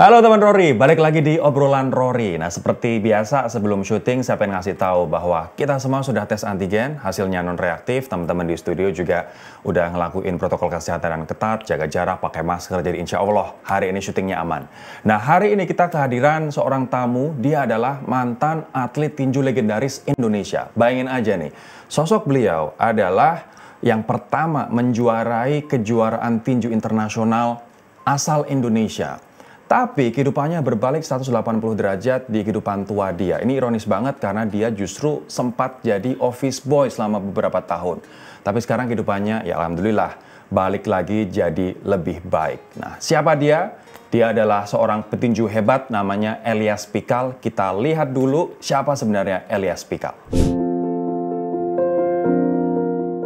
Halo teman Rory, balik lagi di obrolan Rory. Nah seperti biasa sebelum syuting saya pengen ngasih tahu bahwa kita semua sudah tes antigen, hasilnya non reaktif. Teman-teman di studio juga udah ngelakuin protokol kesehatan yang ketat, jaga jarak, pakai masker. Jadi insya Allah hari ini syutingnya aman. Nah hari ini kita kehadiran seorang tamu, dia adalah mantan atlet tinju legendaris Indonesia. Bayangin aja nih, sosok beliau adalah yang pertama menjuarai kejuaraan tinju internasional asal Indonesia. Tapi kehidupannya berbalik 180 derajat di kehidupan tua dia. Ini ironis banget karena dia justru sempat jadi office boy selama beberapa tahun. Tapi sekarang kehidupannya ya alhamdulillah balik lagi jadi lebih baik. Nah siapa dia? Dia adalah seorang petinju hebat namanya Elias Pikal. Kita lihat dulu siapa sebenarnya Elias Pikal.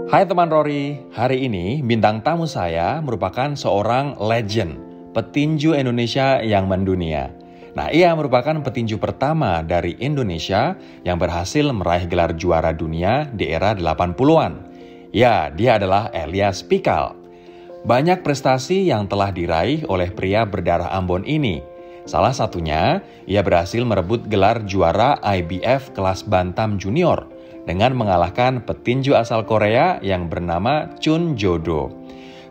Hai teman Rory, hari ini bintang tamu saya merupakan seorang legend. Petinju Indonesia yang mendunia. Nah, ia merupakan petinju pertama dari Indonesia yang berhasil meraih gelar juara dunia di era 80-an. Ya, dia adalah Elias Pikal. Banyak prestasi yang telah diraih oleh pria berdarah Ambon ini. Salah satunya, ia berhasil merebut gelar juara IBF kelas bantam junior dengan mengalahkan petinju asal Korea yang bernama Chun Jo-do.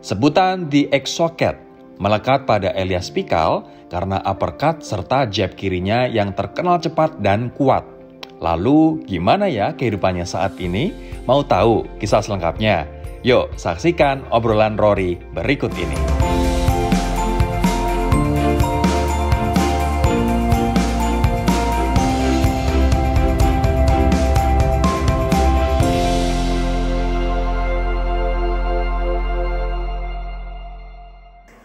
Sebutan The X-Socket melekat pada Elias Pikal karena uppercut serta jab kirinya yang terkenal cepat dan kuat. Lalu gimana ya kehidupannya saat ini? Mau tahu kisah selengkapnya? Yuk saksikan obrolan Rory berikut ini.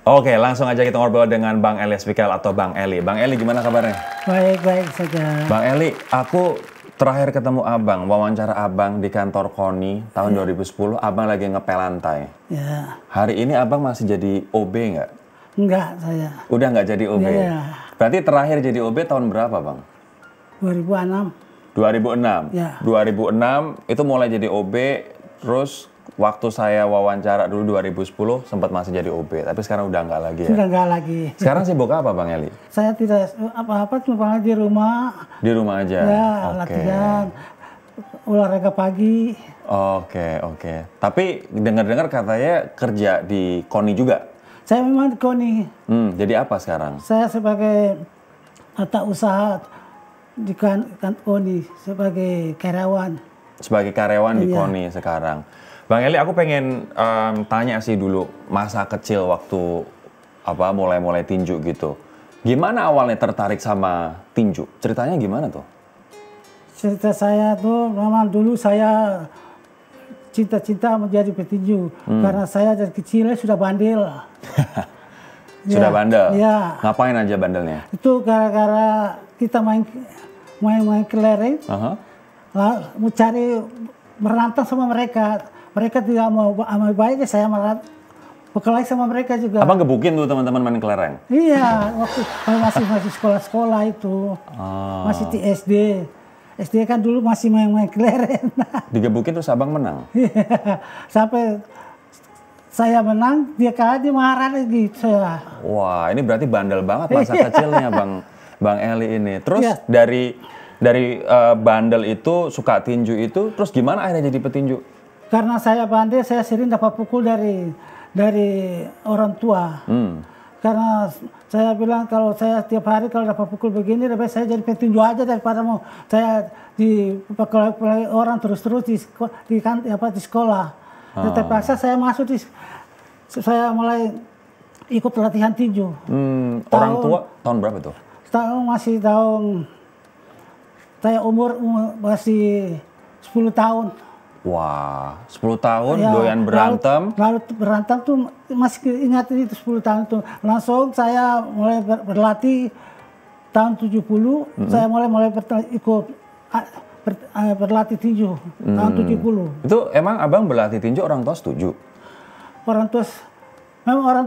Oke, langsung aja kita ngobrol dengan Bang Elias Pikal atau Bang Eli. Bang Eli, gimana kabarnya? Baik saja. Bang Eli, aku terakhir ketemu Abang, wawancara Abang di kantor KONI tahun 2010, Abang lagi ngepel lantai. Ya. Hari ini Abang masih jadi OB nggak? Enggak, saya. Udah nggak jadi OB? Ya. Berarti terakhir jadi OB tahun berapa, Bang? 2006. 2006? Ya. 2006 itu mulai jadi OB, terus waktu saya wawancara dulu 2010 sempat masih jadi OB, tapi sekarang udah nggak lagi ya? Sudah nggak lagi. Sekarang sibuk apa Bang Eli? Saya tidak apa-apa, cuma di rumah. Di rumah aja? Ya, latihan, olahraga pagi. Oke. Tapi dengar-dengar katanya kerja di KONI juga? Saya memang di KONI. Jadi apa sekarang? Saya sebagai mata usaha di KONI, sebagai karyawan. Sebagai karyawan di KONI sekarang. Bang Eli, aku pengen tanya sih dulu masa kecil waktu mulai tinju gitu. Gimana awalnya tertarik sama tinju? Ceritanya gimana tuh? Cerita saya tuh memang dulu saya cita-cita menjadi petinju karena saya dari kecil sudah bandel. Sudah bandel? Ya. Ngapain aja bandelnya? Itu gara-gara kita main kelereng, mau cari berantem sama mereka. Mereka tidak mau baik, saya malah berkelahi sama mereka juga. Abang gebukin tuh teman-teman main kelereng? Iya, waktu masih sekolah-sekolah itu, masih di SD. SD kan dulu masih main kelereng. Digebukin terus abang menang? Sampai saya menang, dia kalah, dia marah lagi. Wah, ini berarti bandel banget masa kecilnya Bang Eli ini. Terus dari bandel itu, suka tinju itu, terus gimana akhirnya jadi petinju? Karena saya bandel, saya sering dapat pukul dari orang tua. Karena saya bilang kalau saya tiap hari kalau dapat pukul begini, lebih saya jadi petinju aja daripada mau saya dipakai orang terus-terus di sekolah. Terpaksa saya masuk saya mulai ikut latihan tinju. Orang tua tahun berapa tuh? Masih tahun, saya umur masih 10 tahun. Wah, 10 tahun doyan berantem. Lalu berantem tuh masih ingat itu 10 tahun tuh. Langsung saya mulai berlatih tahun 70. Saya mulai ikut berlatih tinju tahun 70. Itu emang abang berlatih tinju orang tua setuju? Orang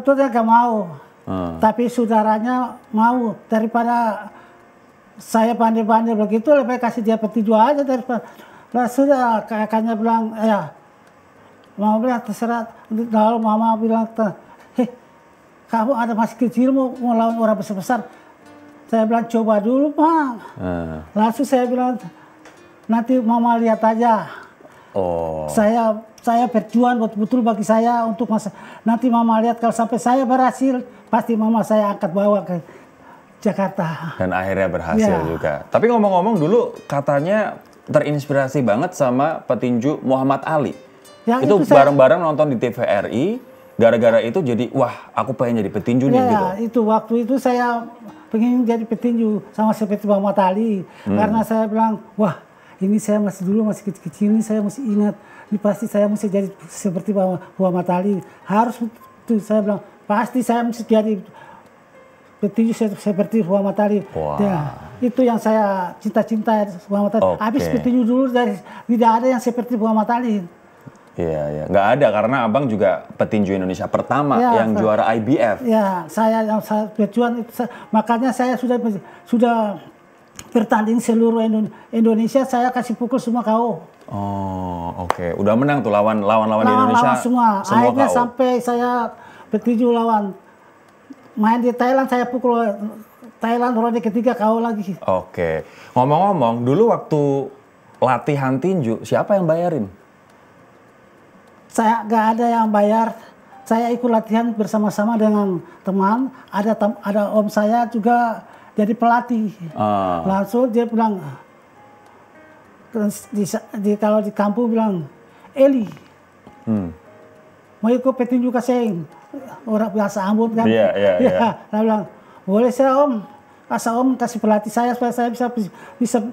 tua gak mau. Tapi saudaranya mau. Daripada saya pandai-pandai begitu, lebih kasih dia petinju aja daripada. Nah sudah kakaknya bilang, ya mama bilang terserah. Lalu mama bilang, kamu ada masih kecil mau lawan orang besar-besar, Saya bilang coba dulu Pak. Langsung saya bilang nanti Mama lihat aja. Oh. Saya berjuang betul-betul bagi saya untuk nanti Mama lihat kalau sampai saya berhasil pasti Mama saya angkat bawa ke Jakarta. Dan akhirnya berhasil juga. Tapi ngomong-ngomong dulu katanya terinspirasi banget sama petinju Muhammad Ali. Itu bareng-bareng nonton di TVRI. Gara-gara itu jadi wah aku pengen jadi petinju nih gitu. Itu waktu itu saya pengen jadi petinju sama seperti Muhammad Ali. Karena saya bilang wah ini saya masih kecil-kecil ini saya masih ingat. Ini pasti saya mesti jadi seperti Muhammad Ali. Harus itu saya bilang pasti saya mesti jadi petinju seperti Muhammad Ali. Wow. Ya, itu yang saya cinta-cinta Muhammad Ali. Habis petinju dulu tidak ada yang seperti Muhammad Ali. Iya, nggak ada karena abang juga petinju Indonesia pertama yang juara IBF. Ya, saya berjuang makanya saya sudah bertanding seluruh Indonesia, saya kasih pukul semua KO. Oh, oke. Udah menang tuh lawan Indonesia. Semua akhirnya KO. Sampai saya petinju lawan main di Thailand, saya pukul Thailand ronde ketiga KO lagi. Oke. Ngomong-ngomong, dulu waktu latihan tinju siapa yang bayarin? Saya nggak ada yang bayar. Saya ikut latihan bersama-sama dengan teman. Ada om saya juga jadi pelatih. Langsung dia bilang, kalau di kampung bilang, Eli, mau ikut petinju kasih orang biasa Ambon kan? Iya. Saya bilang, boleh saya om, asal om kasih pelatih saya supaya saya bisa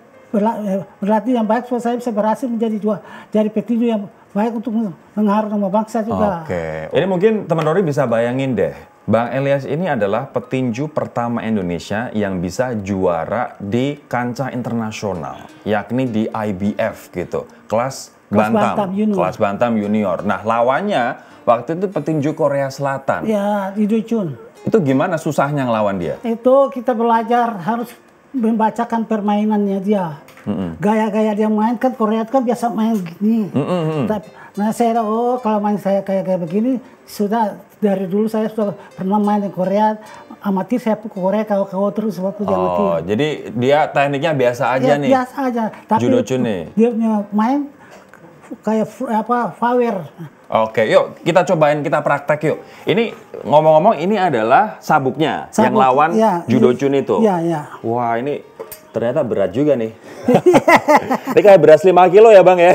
berlatih yang baik supaya saya bisa berhasil jadi petinju yang baik untuk mengharumkan nama bangsa juga. Oke. Ini mungkin teman Rory bisa bayangin deh. Bang Elias ini adalah petinju pertama Indonesia yang bisa juara di kancah internasional. Yakni di IBF gitu. Kelas bantam junior. Nah lawannya waktu itu petinju Korea Selatan. Ya, Lee Do-chun. Itu gimana susahnya ngelawan dia? Itu kita belajar harus membacakan permainannya dia. Gaya-gaya dia main kan Korea kan biasa main gini. Nah saya kalau main saya kayak begini sudah dari dulu saya sudah pernah main di Korea amatir, saya pukul Korea kau terus waktu dia amatir. Oh jadi dia tekniknya biasa aja nih. Biasa aja. Tapi dia main kayak power. Oke, yuk kita cobain, kita praktek yuk. Ini ngomong-ngomong ini adalah sabuknya yang lawan Judo Chun itu. Iya. Wah ini ternyata berat juga nih. Ini kayak beras 5 kilo ya bang ya.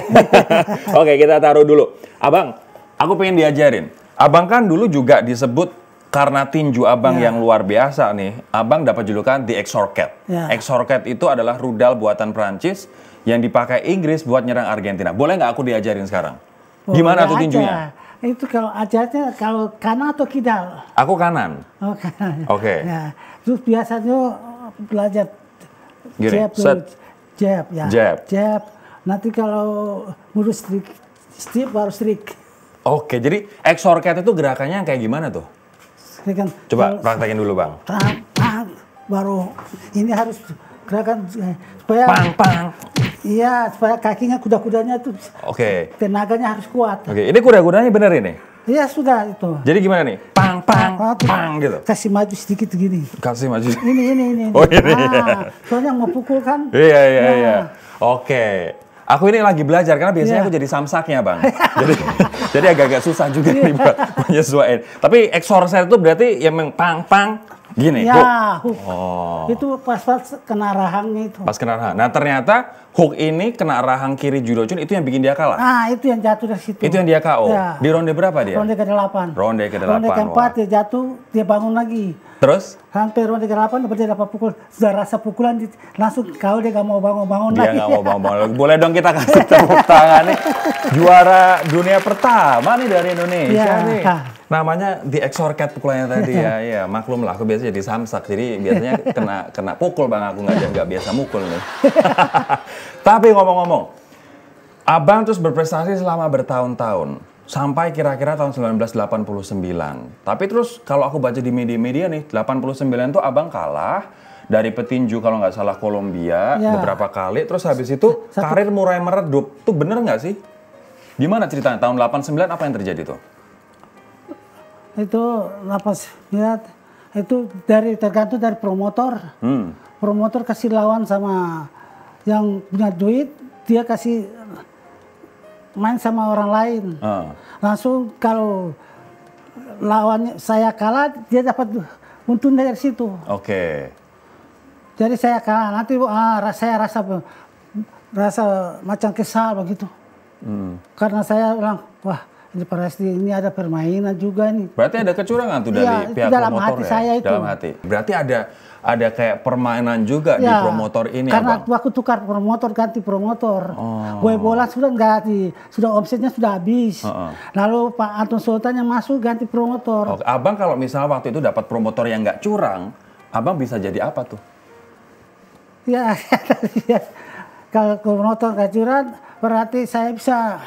Oke kita taruh dulu. Abang, aku pengen diajarin. Abang kan dulu juga disebut karena tinju abang yang luar biasa nih. Abang dapat julukan The Exorcat. Exorcat itu adalah rudal buatan Prancis yang dipakai Inggris buat nyerang Argentina. Boleh nggak aku diajarin sekarang? Gimana tuh tinjunya? Itu kalau ajarnya kalau kanan atau kidal? Aku kanan. Oh kanan. Oke. Ya, terus biasanya belajar gini, jab. Nanti kalau ngurus strip baru strik. Oke, jadi Exorcat itu gerakannya kayak gimana tuh? Coba praktekin dulu bang. Baru ini harus gerakan supaya pang. Iya, supaya kakinya kuda-kudanya tuh. Oke. Tenaganya harus kuat. Oke, ini kuda-kudanya bener ini? Iya sudah itu. Jadi gimana nih? Pang gitu. Kasih maju sedikit gini. Kasih maju. Ini. Oh ini. Soalnya mau pukul kan. Iya. Oke. Aku ini lagi belajar karena biasanya aku jadi samsaknya bang. jadi agak-agak susah juga nih buat menyesuaikan. Tapi Exorcat itu berarti yang pang gini. Ya, hook. Itu pas kena rahangnya itu. Pas kena rahang. Nah ternyata hook ini kena rahang kiri Judo Chun itu yang bikin dia kalah. Nah itu yang jatuh dari situ. Itu yang dia KO. Ya. Di ronde berapa dia? Ronde ke-8. Ronde ke-8. Ronde ke-4 dia jatuh, dia bangun lagi. Terus? Sampai ronde ke-8 dia dapat pukul, sudah rasa pukulan langsung KO, dia gak mau bangun lagi. Dia gak mau bangun. Boleh dong kita kasih tepuk tangan nih. Juara dunia pertama nih dari Indonesia nih. Namanya The Exorcat pukulannya tadi ya. Iya, maklum lah aku biasanya jadi samsak. Jadi biasanya kena pukul bang, aku nggak biasa mukul nih. Tapi ngomong-ngomong, abang terus berprestasi selama bertahun-tahun. Sampai kira-kira tahun 1989. Tapi terus kalau aku baca di media-media nih, 89 tuh abang kalah dari petinju kalau nggak salah Kolombia beberapa kali. Terus habis itu karir mulai meredup. Tuh bener nggak sih? Gimana ceritanya? Tahun 89 apa yang terjadi tuh? Itu 89 itu tergantung dari promotor. Promotor kasih lawan sama yang punya duit, dia kasih main sama orang lain. Langsung kalau lawannya saya kalah, dia dapat untung dari situ. Oke. Jadi saya kalah, nanti saya rasa macam kesal begitu. Karena saya bilang, wah ini pasti ini ada permainan juga nih. Berarti ada kecurangan tuh dari pihak dalam promotor hati ya? saya itu. Dalam hati. Berarti ada kayak permainan juga di promotor ini, karena Abang? waktu tukar promotor ganti promotor, gue bola sudah ganti, sudah omsetnya sudah habis. Lalu Pak Anton Sultan yang masuk ganti promotor. Abang kalau misalnya waktu itu dapat promotor yang nggak curang, Abang bisa jadi apa tuh? Ya, kalau promotor nggak curang, berarti saya bisa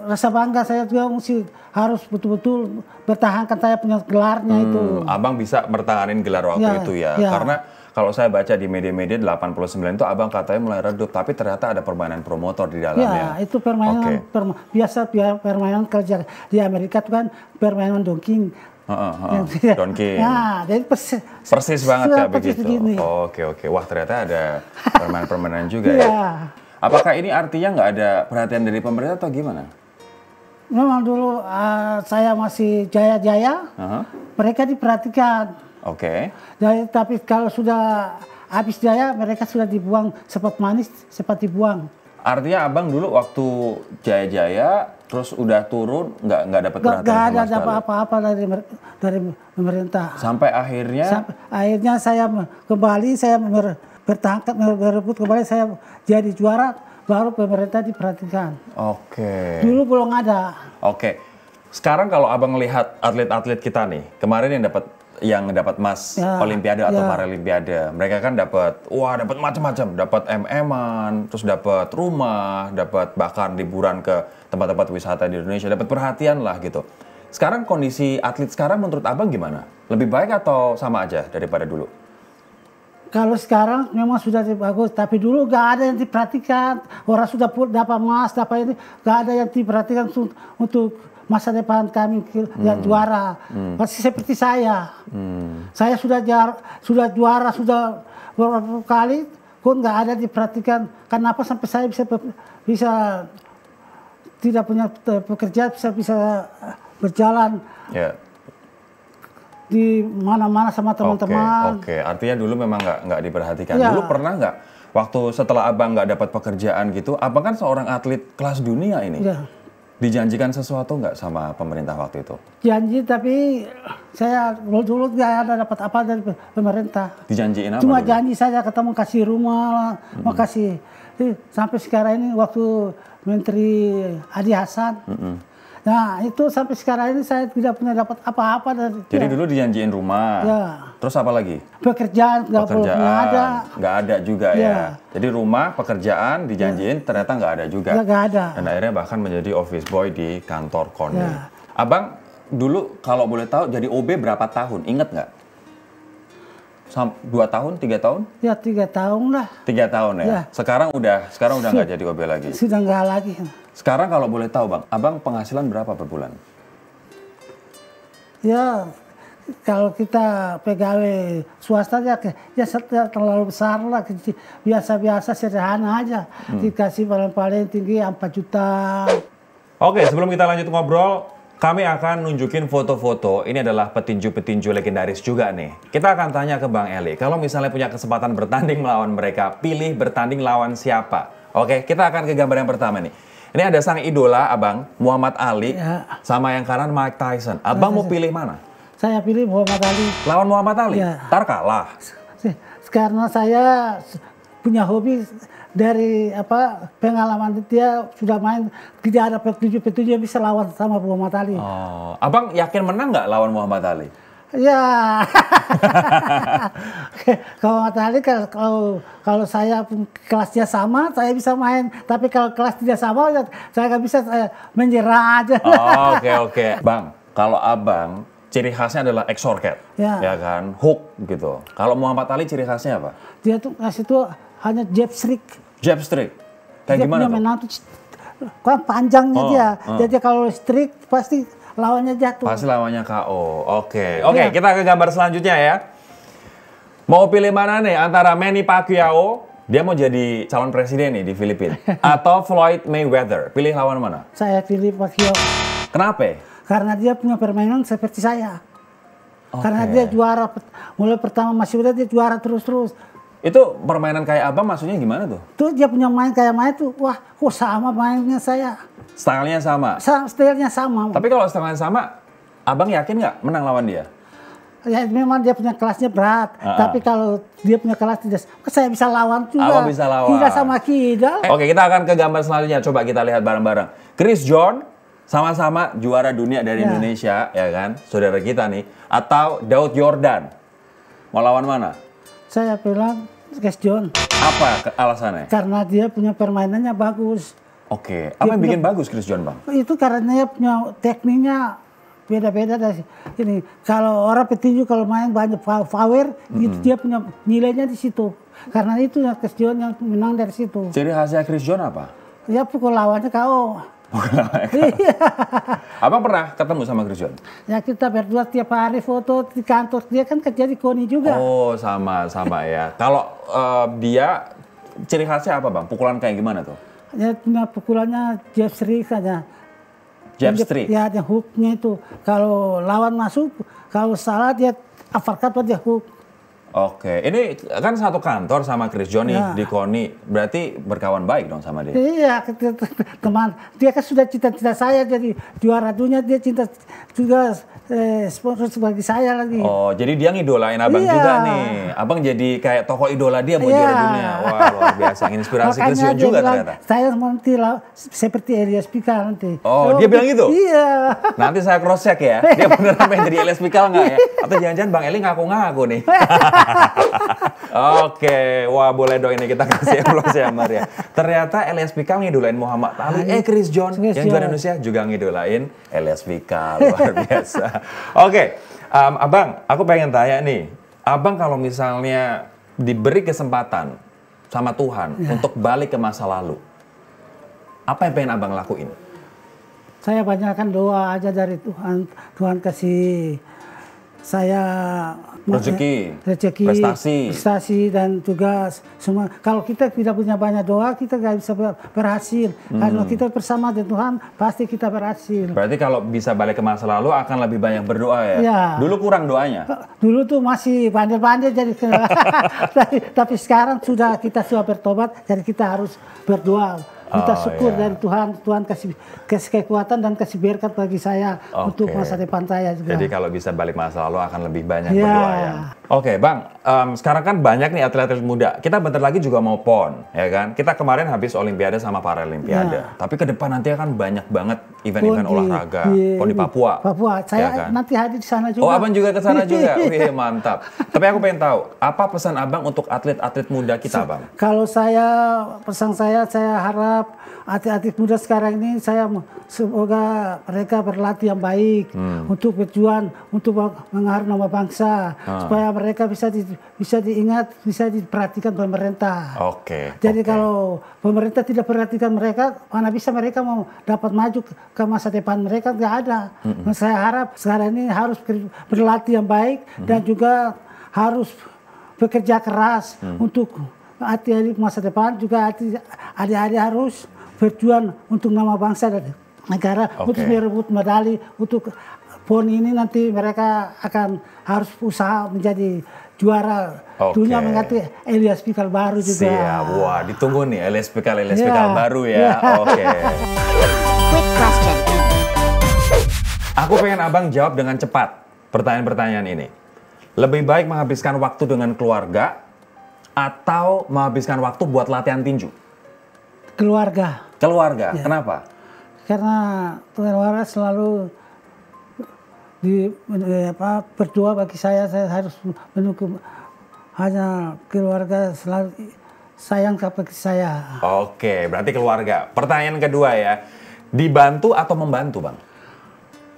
rasa bangga. Saya juga mesti harus betul-betul bertahankan saya punya gelarnya itu. Abang bisa bertahanin gelar waktu itu ya. Karena kalau saya baca di media-media 89 itu Abang katanya mulai redup, tapi ternyata ada permainan promotor di dalamnya. Ya, itu permainan biasa permainan kerja di Amerika itu kan permainan Don King. Don King. Nah, jadi persis banget kayak begitu. Begini. Oke. Wah, ternyata ada permainan-permainan juga ya. Apakah ini artinya nggak ada perhatian dari pemerintah atau gimana? Memang dulu saya masih jaya-jaya, mereka diperhatikan. Oke. Jadi, tapi kalau sudah habis jaya, mereka sudah dibuang cepat manis, cepat dibuang. Artinya Abang dulu waktu jaya-jaya, terus udah turun, nggak dapat perhatian sama sekali? Nggak ada apa-apa dari pemerintah. Sampai akhirnya? Akhirnya saya kembali, saya berebut kembali, saya jadi juara, baru pemerintah diperhatikan. Oke. Dulu belum ada. Oke. Sekarang kalau Abang lihat atlet-atlet kita nih, kemarin yang dapat emas Olimpiade atau Paralimpiade, mereka kan dapat macam-macam, dapat MM-an, terus dapat rumah, dapat bahkan liburan ke tempat-tempat wisata di Indonesia, dapat perhatian lah gitu. Sekarang kondisi atlet sekarang menurut Abang gimana? Lebih baik atau sama aja daripada dulu? Kalau sekarang memang sudah bagus, tapi dulu gak ada yang diperhatikan. Orang sudah dapat emas, dapat ini, gak ada yang diperhatikan untuk masa depan kami yang juara. Pasti seperti saya. Saya sudah juara sudah beberapa kali, kok nggak ada diperhatikan. Kenapa sampai saya bisa tidak punya pekerjaan, bisa berjalan di mana-mana sama teman-teman. Oke. Artinya dulu memang nggak diperhatikan. Dulu pernah nggak waktu setelah Abang nggak dapat pekerjaan gitu, Abang kan seorang atlet kelas dunia ini. Dijanjikan sesuatu nggak sama pemerintah waktu itu? Janji, tapi saya dulu nggak ada dapat apa dari pemerintah. Dijanjiin apa? Cuma dulu? janji saja ketemu kasih rumah, mau kasih. Sampai sekarang ini waktu Menteri Adi Hasan. Nah itu sampai sekarang ini saya tidak punya dapat apa-apa dari. Jadi dulu dijanjiin rumah. Terus apa lagi? Pekerjaan nggak ada. Nggak ada juga ya. Jadi rumah, pekerjaan dijanjiin ternyata nggak ada juga. Nggak ada. Dan akhirnya bahkan menjadi office boy di kantor KONI. Abang dulu kalau boleh tahu jadi OB berapa tahun? Ingat nggak? 2 tahun, 3 tahun? Ya 3 tahun lah. 3 tahun ya. Sekarang udah nggak jadi OB lagi. Sudah nggak lagi. Sekarang kalau boleh tahu Bang, Abang penghasilan berapa per bulan? Ya kalau kita pegawai swasta ya terlalu besar lah, biasa-biasa sederhana aja. Dikasih paling tinggi 4 juta. Oke, sebelum kita lanjut ngobrol, kami akan nunjukin foto-foto. Ini adalah petinju-petinju legendaris juga nih. Kita akan tanya ke Bang Eli, kalau misalnya punya kesempatan bertanding melawan mereka, pilih bertanding lawan siapa? Oke, kita akan ke gambar yang pertama nih. Ini ada sang idola Abang, Muhammad Ali, sama yang kanan Mike Tyson. Abang mau pilih mana? Saya pilih Muhammad Ali. Lawan Muhammad Ali? Ntar kalah. Karena saya punya hobi dari pengalaman dia sudah main, tidak ada petinju yang bisa lawan sama Muhammad Ali. Oh, Abang yakin menang nggak lawan Muhammad Ali? Ya, kalau Muhammad Ali kalau saya kelasnya sama, saya bisa main. Tapi kalau kelas tidak sama, ya saya nggak bisa, saya menyerah aja. Oke. Bang, kalau Abang ciri khasnya adalah exorcat, ya kan, hook gitu. Kalau Muhammad Ali ciri khasnya apa? Dia tuh kasih tuh hanya jab strike. Jab strike? Kayak gimana tuh? Kan panjangnya dia. Jadi kalau strike pasti lawannya jatuh. Pasti lawannya KO. Oke, kita ke gambar selanjutnya ya. Mau pilih mana nih antara Manny Pacquiao, dia mau jadi calon presiden nih di Filipina, atau Floyd Mayweather? Pilih lawan mana? Saya pilih Pacquiao. Kenapa? Karena dia punya permainan seperti saya. Karena dia juara, mulai pertama masih udah dia juara terus-terus. Itu permainan kayak abang maksudnya gimana tuh? Tuh dia punya main kayak main tuh, wah kok sama mainnya saya. Stylenya sama? Stylenya sama. Tapi kalau stylenya sama, abang yakin nggak menang lawan dia? Ya memang dia punya kelasnya berat, tapi kalau dia punya kelas tidak, saya bisa lawan juga. Abang bisa lawan. Tidak sama Kida. Oke, kita akan ke gambar selanjutnya. Coba kita lihat bareng-bareng. Chris John, sama-sama juara dunia dari Indonesia, ya kan? Saudara kita nih. Atau Daud Yordan. Mau lawan mana? Saya bilang Chris John. Apa alasannya? Karena dia punya permainannya bagus. Oke, apa yang bikin bagus Chris John, Bang? Itu karena dia punya tekniknya beda-beda dari ini. Kalau orang petinju kalau main banyak power, itu dia punya nilainya di situ. Karena itu Chris John yang menang dari situ. Ciri khasnya Chris John apa? Ya pukul lawannya KO. Abang pernah ketemu sama Chris John? Ya kita berdua tiap hari foto di kantor, dia kan kerja di KONI juga. Oh sama ya. Kalau dia ciri khasnya apa Bang? Pukulan kayak gimana tuh? Ya punya pukulannya jab strike saja. Jab strike? Ya ada hooknya itu. Kalau lawan masuk, kalau salah dia uppercut atau dia hook. Oke, ini kan satu kantor sama Chris John nih di KONI, berarti berkawan baik dong sama dia? Iya, teman. Dia kan sudah cita-cita saya jadi juara dunia, dia cinta juga sponsor sebagai saya lagi. Oh, jadi dia ngidolain abang juga nih. Abang jadi kayak tokoh idola dia buat juara dunia. Wah, luar biasa. Inspirasi Chris John juga ternyata. Saya nanti seperti Elias Pikal nanti. Oh, dia bilang gitu? Iya. Nanti saya cross check ya. Dia beneran pengen jadi Elias Pikal nggak ya? Atau jangan-jangan Bang Eli ngaku-ngaku nih. Oke, wah boleh dong ini kita kasih evaluasi ya Maria. Ternyata Elias Pikal ngidolain Muhammad Ali, Chris John yang juara Indonesia juga ngidolain Elias Pikal, luar biasa. Oke, abang, aku pengen tanya nih, abang kalau misalnya diberi kesempatan sama Tuhan untuk balik ke masa lalu, apa yang pengen abang lakuin? Saya banyakkan doa aja dari Tuhan, Tuhan kasih saya rezeki, prestasi dan juga semua. Kalau kita tidak punya banyak doa, kita nggak bisa berhasil. Kalau kita bersama dengan Tuhan, pasti kita berhasil. Berarti kalau bisa balik ke masa lalu akan lebih banyak berdoa ya? Ya. Dulu kurang doanya? Dulu tuh masih bandel-bandel jadi tapi sekarang kita sudah bertobat, jadi kita harus berdoa. Minta syukur dari Tuhan, Tuhan kasih kekuatan dan kasih berkat bagi saya untuk masa depan saya juga. Jadi kalau bisa balik masa lalu akan lebih banyak berdoa ya. Oke Bang, sekarang kan banyak nih atlet-atlet muda. Kita bentar lagi juga mau PON, ya kan? Kita kemarin habis Olimpiade sama Paralimpiade. Tapi ke depan nanti akan banyak banget event-event olahraga. PON di Papua. Saya ya kan? nanti hadir di sana juga. Oh abang juga ke sana juga? Wih mantap. Tapi aku pengen tahu, apa pesan abang untuk atlet-atlet muda kita Bang? Kalau pesan saya harap atlet-atlet muda sekarang ini semoga mereka berlatih yang baik untuk berjuang untuk mengharumkan nama bangsa supaya mereka bisa diingat, bisa diperhatikan pemerintah. Jadi kalau pemerintah tidak perhatikan mereka, mana bisa mereka mau dapat maju ke masa depan mereka, nggak ada. Saya harap sekarang ini harus berlatih yang baik dan juga harus bekerja keras untuk adik-adik masa depan, juga adik-adik harus berjuang untuk nama bangsa dan negara untuk merebut medali untuk PON ini. Nanti mereka akan harus usaha menjadi juara dunia mengganti Elias Pikal baru juga. Siap, wah ditunggu nih Elias Pikal baru ya. Quick question. Aku pengen abang jawab dengan cepat pertanyaan-pertanyaan ini. Lebih baik menghabiskan waktu dengan keluarga atau menghabiskan waktu buat latihan tinju? Keluarga. Ya. Kenapa? Karena keluarga selalu berdoa bagi saya harus mendukung, hanya keluarga selalu sayang bagi saya. Berarti keluarga. Pertanyaan kedua ya, dibantu atau membantu Bang?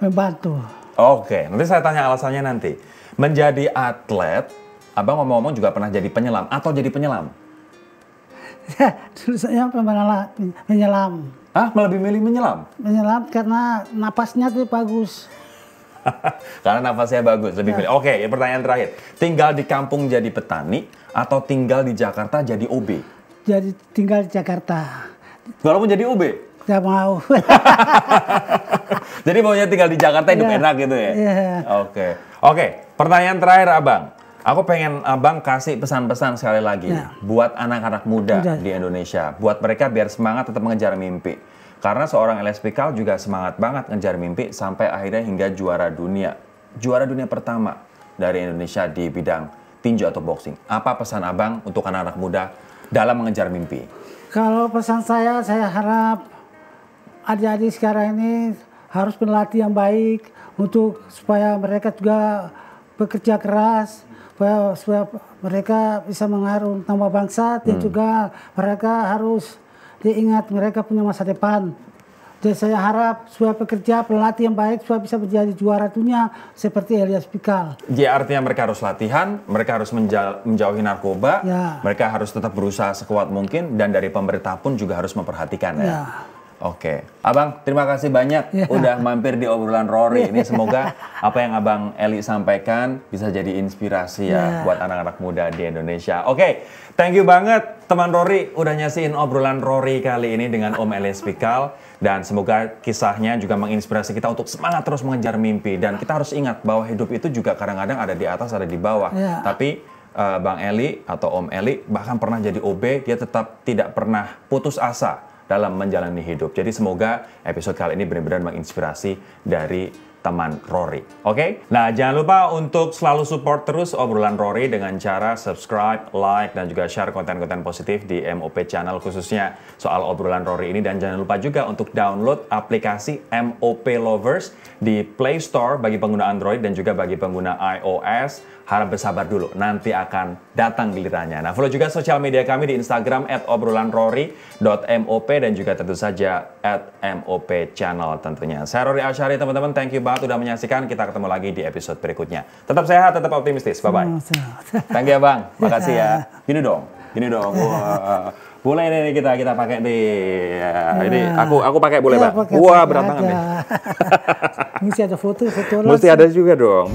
Membantu. Nanti saya tanya alasannya nanti. Menjadi atlet, abang ngomong-ngomong juga pernah jadi penyelam atau jadi penyelam? Dulu saya penyelam. Ah, lebih milih menyelam? Menyelam karena napasnya tuh bagus. Karena nafasnya bagus, lebih milih. Oke, pertanyaan terakhir. Tinggal di kampung jadi petani atau tinggal di Jakarta jadi OB? Jadi tinggal di Jakarta. Walaupun jadi OB? Gak mau. Jadi maunya tinggal di Jakarta hidup enak gitu ya? Iya. Oke, pertanyaan terakhir Abang. Aku pengen Abang kasih pesan-pesan sekali lagi buat anak-anak muda di Indonesia. Buat mereka biar semangat tetap mengejar mimpi. Karena seorang Elias Pikal juga semangat banget ngejar mimpi sampai akhirnya hingga juara dunia. Juara dunia pertama dari Indonesia di bidang tinju atau boxing. Apa pesan Abang untuk anak-anak muda dalam mengejar mimpi? Kalau pesan saya harap adik-adik sekarang ini harus berlatih yang baik supaya mereka juga bekerja keras, supaya mereka bisa mengaruh nama bangsa dan juga mereka harus diingat mereka punya masa depan. Jadi saya harap supaya bekerja pelatih yang baik supaya bisa menjadi juara dunia seperti Elias Pikal. Jadi artinya mereka harus latihan, mereka harus menjauhi narkoba, mereka harus tetap berusaha sekuat mungkin dan dari pemerintah pun juga harus memperhatikan ya. Oke, Abang terima kasih banyak udah mampir di obrolan Rory. Ini semoga apa yang Abang Eli sampaikan bisa jadi inspirasi ya buat anak-anak muda di Indonesia. Oke, thank you banget teman Rory udah nyasihin obrolan Rory kali ini dengan Om Elias Pikal. Dan semoga kisahnya juga menginspirasi kita untuk semangat terus mengejar mimpi. Dan kita harus ingat bahwa hidup itu juga kadang-kadang ada di atas, ada di bawah. Tapi Bang Eli atau Om Eli bahkan pernah jadi OB, dia tetap tidak pernah putus asa dalam menjalani hidup. Jadi semoga episode kali ini benar-benar menginspirasi dari teman Rory. Oke? Nah, jangan lupa untuk selalu support terus obrolan Rory dengan cara subscribe, like, dan juga share konten-konten positif di MOP Channel khususnya soal obrolan Rory ini. Dan jangan lupa juga untuk download aplikasi MOP Lovers di Play Store bagi pengguna Android dan juga bagi pengguna iOS. Harap bersabar dulu, nanti akan datang gilirannya. Nah, follow juga sosial media kami di Instagram @obrolanrory.mop dan juga tentu saja @MOPchannel tentunya. Saya Rory Alsyari, teman-teman. Thank you banget udah menyaksikan. Kita ketemu lagi di episode berikutnya. Tetap sehat, tetap optimistis. Bye-bye. Thank you, Bang. Makasih ya. Gini dong. Wah. Boleh nih kita pakai nih. Ini aku pakai boleh, Bang? Wah, berat banget nih. Mesti ada foto. Mesti ada juga dong.